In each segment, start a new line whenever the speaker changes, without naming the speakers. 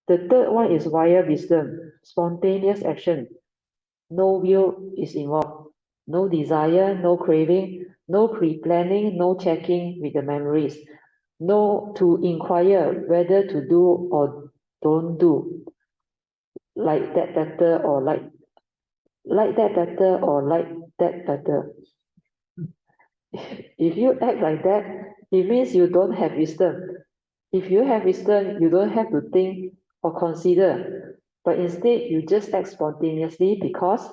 The third one is via wisdom, spontaneous action. No will is involved. No desire, no craving, no pre-planning, no checking with the memories. No to inquire whether to do or don't do. Like that better or like that better or like that better. If you act like that, it means you don't have wisdom. If you have wisdom, you don't have to think or consider, but instead you just act spontaneously because,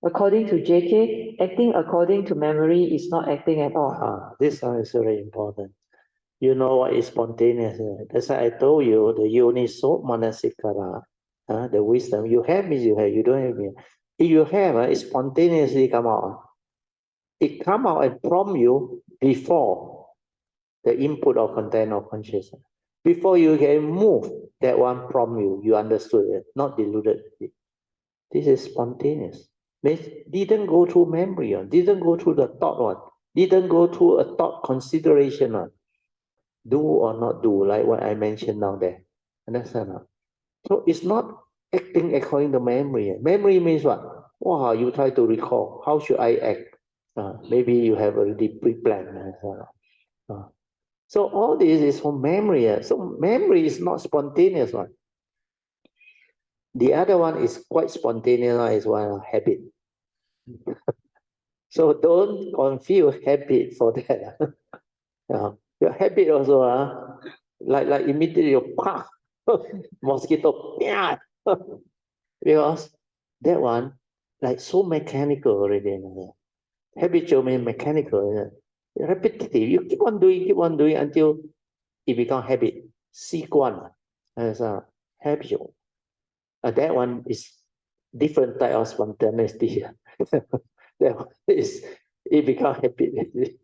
according to JK, acting according to memory is not acting at all.
This one is very important. You know what is spontaneous? That's why I told you the yoniso manasikara, the wisdom. You have means you have, you don't have means. If you have, it spontaneously come out. It come out and prompt you before the input or content of consciousness. Before you can move, that one prompt you, you understood it, not deluded. This is spontaneous. Means didn't go through memory, didn't go through the thought one, didn't go through a thought consideration one. Do or not do, like what I mentioned down there. Understand? So it's not acting according to memory. Memory means what? Wow, you try to recall. How should I act? Maybe you have already pre-planned. So all this is from memory. So memory is not spontaneous one. The other one is quite spontaneous, is one habit. So don't confuse habit for that. Your habit also, like immediately you pah, mosquito, yeah. Because that one, like so mechanical already. Habitual means mechanical. Repetitive. You keep on doing until it becomes habit. 习惯 as a habitual. That one is different type of spontaneity. That one is, it becomes habit.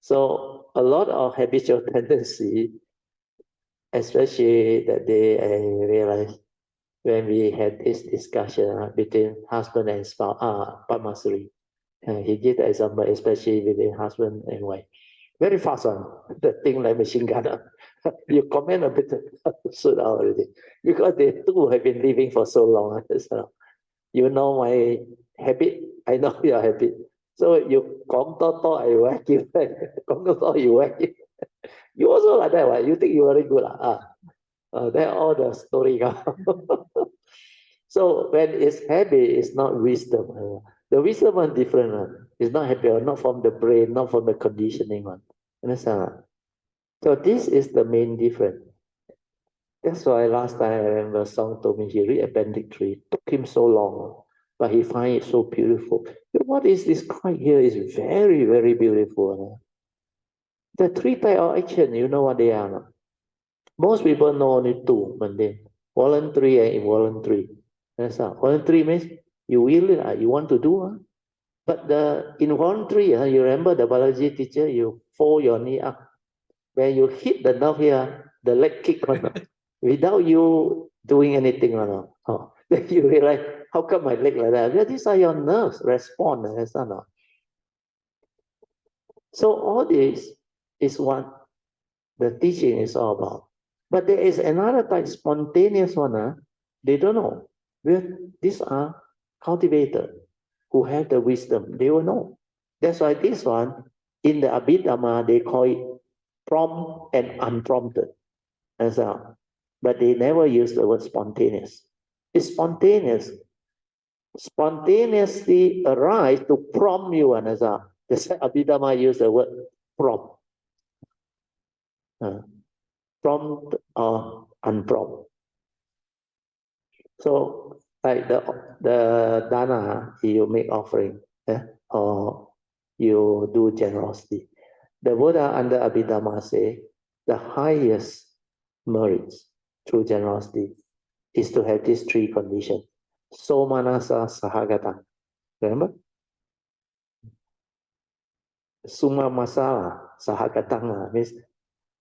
So a lot of habitual tendency, especially that day I realized when we had this discussion between husband and spouse, Pamasuri. He gave the example, especially between husband and wife. Very fast one, the thing like machine gun. You comment a bit soon already. Because they two have been living for so long. So you know my habit, I know your habit. So you講多多 I whack you, 講多多 you whack you. You also like that, right? You think you very good. Then all the story go. So when it's habit, it's not wisdom. The wisdom one different. It's not habit, not from the brain, not from the conditioning one. Understand? So this is the main difference. That's why last time I remember Song told me he read Appendix 3. It took him so long, but he find it so beautiful. What is described here is very, very beautiful. The three type of action, you know what they are? Most people know only two, mundane. Voluntary and involuntary. That's all. Voluntary means you will it, you want to do. But the involuntary, you remember the biology teacher, you fold your knee up. When you hit the nerve here, the leg kick without you doing anything. Then you realize, how come my leg like that? Because these are your nerves respond. So all this is what the teaching is all about. But there is another type, spontaneous one. They don't know. These are cultivators who have the wisdom. They will know. That's why this one, in the Abhidhamma, they call it prompt and unprompted. But they never use the word spontaneous. It's spontaneous. Spontaneously arise to prompt you. That's why Abhidhamma use the word prompt. Prompt or unprompt. So like the dana, you make offering, or you do generosity. The Buddha under Abhidhamma say the highest merits through generosity is to have these three conditions. Somanasa sahagata. Remember? Summa masala sahagatanga means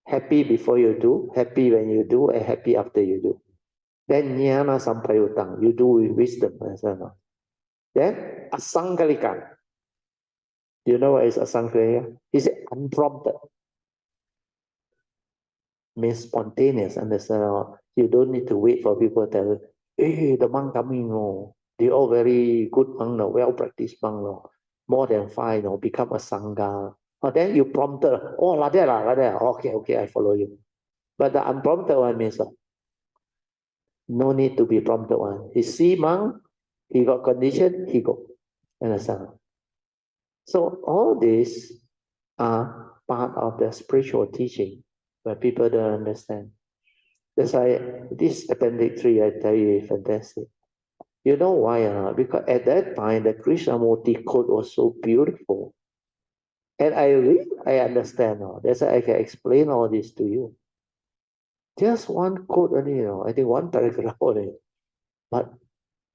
happy before you do, happy when you do, and happy after you do. Then jnana sampayutang, you do with wisdom. Then asangkalika. You know what is asangkalika? It's unprompted. means spontaneous, understand? You don't need to wait for people to tell you, hey, the monk coming, no. They all very good monk, no, well-practiced monk, no. More than 5, no, become a sangha. Then you prompted, oh, like that, like that. Okay, okay, I follow you. But the unprompted one means no need to be prompted one. He see monk, he got condition, he go. Understand? So all these are part of the spiritual teaching, but people don't understand. That's why this appendix 3, I tell you, is fantastic. You know why? Because at that time, the Krishnamurti code was so beautiful. And I understand. That's why I can explain all this to you. Just one quote only, I think one paragraph only. But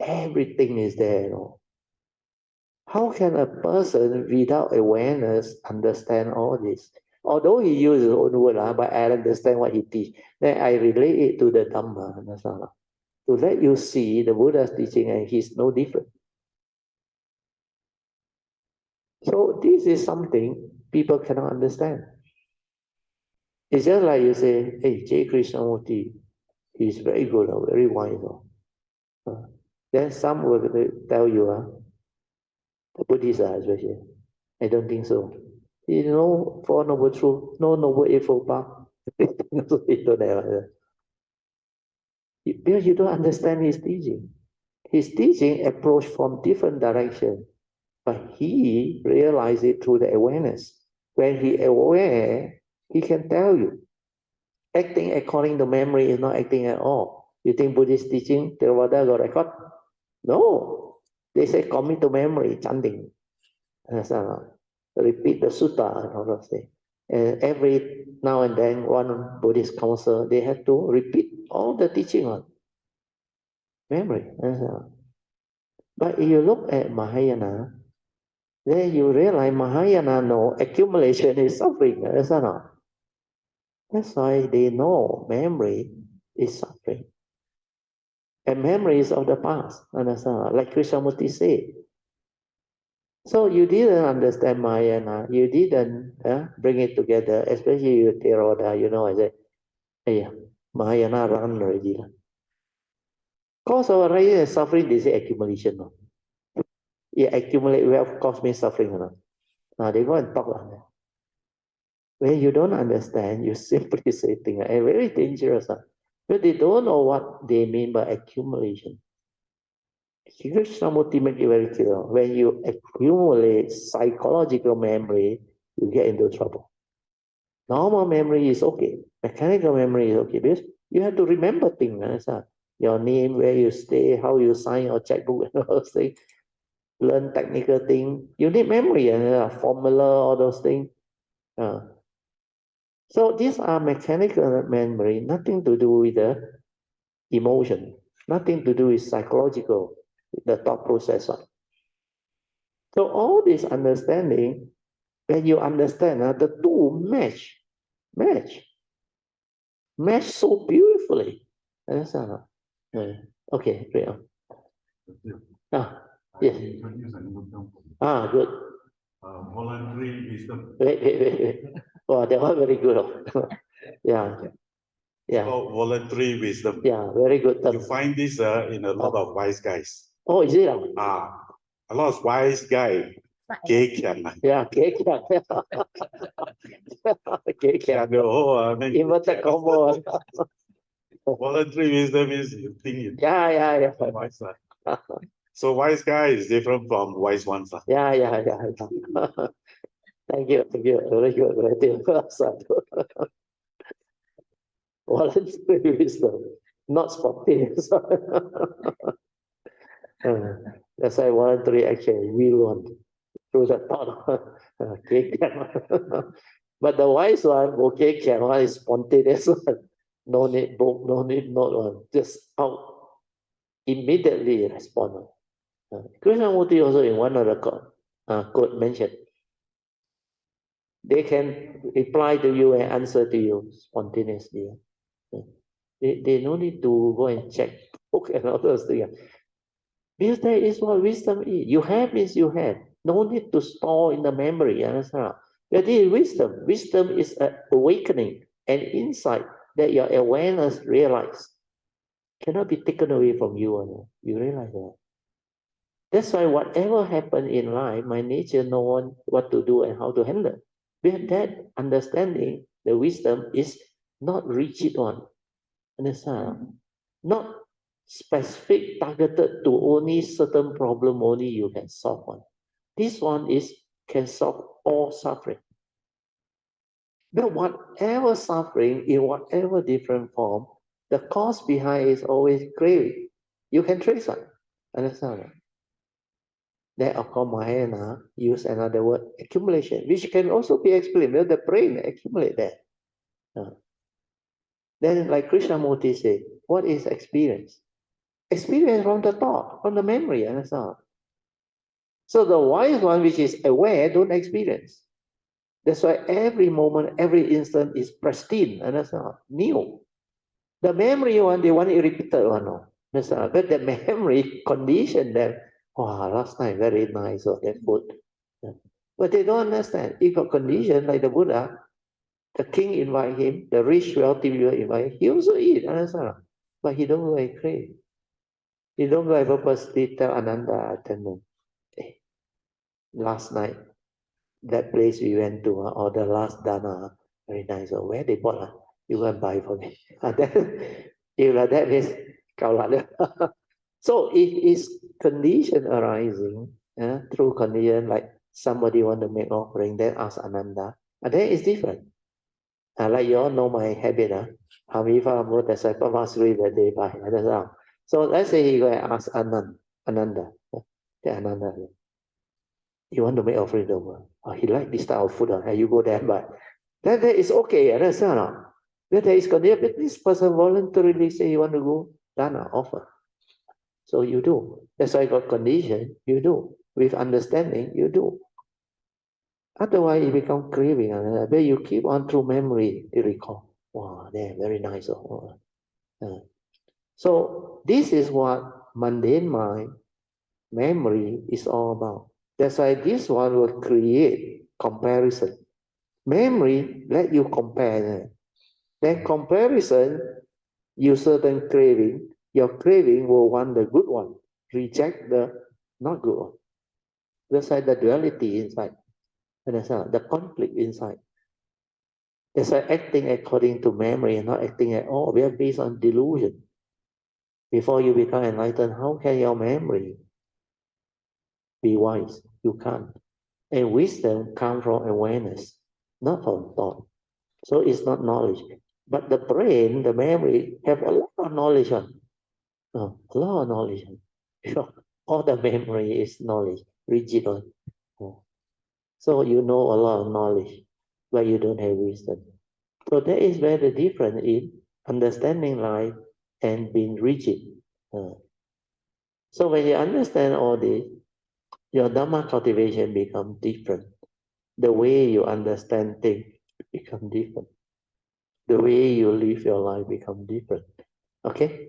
everything is there. How can a person without awareness understand all this? Although he uses his own word, but I understand what he teach. Then I relate it to the Dhamma. To let you see the Buddha's teaching and he's no different. So this is something people cannot understand. It's just like you say, hey, J. Krishnamurti, he's very good, very wise. Then some will tell you, the Buddhists especially, I don't think so. You know, Four Noble Truths, no Noble Eightfold Path. You don't have, because you don't understand his teaching. His teaching approach from different direction, but he realized it through the awareness. When he aware, he can tell you. Acting according to memory is not acting at all. You think Buddhist teaching, Theravada got record? No. They say commit to memory, chanting. Repeat the Sutra and all those things. And every now and then, one Buddhist council, they have to repeat all the teaching on memory. But if you look at Mahayana, then you realize Mahayana know accumulation is suffering. That's why they know memory is suffering. And memory is of the past. Like Krishnamurti said. So you didn't understand Mahayana. You didn't bring it together, especially you Theravada. I said, hey, Mahayana run already. Cause of arising and suffering, they say accumulation. No? You accumulate wealth, cause me suffering. No? Now they go and talk. When you don't understand, you simply say things. And very dangerous. But they don't know what they mean by accumulation. Krishnamurti make it very clear. When you accumulate psychological memory, you get into trouble. Normal memory is okay. Mechanical memory is okay because you have to remember things. Your name, where you stay, how you sign your checkbook, and all those things. Learn technical things. You need memory and formula, all those things. So these are mechanical memory, nothing to do with the emotion, nothing to do with psychological, the thought process. So all this understanding, when you understand the two match so beautifully. Understand? Okay, great. Yes. Good.
Voluntary wisdom.
Wait. Oh, that one very good. Yeah.
It's called voluntary wisdom.
Yeah, very good.
You find this in a lot of wise guys.
Oh, is it?
A lot of wise guy.
Yeah, inverted combo.
Voluntary wisdom is you think it.
Yeah.
Wise. So wise guy is different from wise ones.
Yeah. Thank you. Very good. Voluntary wisdom, not spontaneous. That's why voluntary action we want through the thought. But the wise one, one is spontaneous one. No need book, no need note one. Just out immediately respond. Krishnamurti also in one of the quote mentioned, they can reply to you and answer to you spontaneously. They no need to go and check book and all those things. Because that is what wisdom is. You have means you have. No need to store in the memory. Understand? That is wisdom. Wisdom is an awakening, an insight that your awareness realize cannot be taken away from you. You realize that. That's why whatever happened in life, my nature knows what to do and how to handle. With that understanding, the wisdom is not rigid one. Understand? Not specific, targeted to only certain problem only you can solve one. This one is can solve all suffering. But whatever suffering in whatever different form, the cause behind is always craving. You can trace it. Understand? That of course Mahayana use another word, accumulation, which can also be explained. Well, the brain accumulate that. Then like Krishnamurti said, what is experience? Experience from the thought, from the memory, understand? So the wise one which is aware don't experience. That's why every moment, every instant is pristine, understand? New. The memory one, they want it repeated one, no? Understand? But the memory condition them, wow, last night very nice, or that food. But they don't understand. It got condition like the Buddha, the king invite him, the rich wealthy people invite him, he also eat, understand? But he don't go and crave. He don't go and purposely tell Ananda, hey, last night, that place we went to, or the last dana, very nice. Or where they bought, you go and buy for me. And then, if like that is, so it is condition arising through condition, like somebody want to make offering, then ask Ananda. And then it's different. Like you all know my habit, Hamifa motorcycle must read that day by. So let's say he go and ask Ananda. Ananda, you want to make offering to him. He like this type of food, and you go there and buy. Then is okay, understand? But there is condition, but this person voluntarily say he want to go, dana, offer. So you do. That's why got condition, you do. With understanding, you do. Otherwise, it become craving. But you keep on through memory, you recall. Wow, they're very nice. So this is what mundane mind, memory is all about. That's why this one will create comparison. Memory let you compare. Then comparison, you certain craving. Your craving will want the good one. Reject the not good one. That's why the duality inside. Understand? The conflict inside. That's why acting according to memory and not acting at all. We are based on delusion. Before you become enlightened, how can your memory be wise? You can't. And wisdom comes from awareness, not from thought. So it's not knowledge. But the brain, the memory, have a lot of knowledge on. A lot of knowledge. All the memory is knowledge, rigid on. So you know a lot of knowledge, but you don't have wisdom. So that is where the difference in understanding life and being rigid. So when you understand all this, your Dhamma cultivation becomes different. The way you understand things become different. The way you live your life become different. Okay?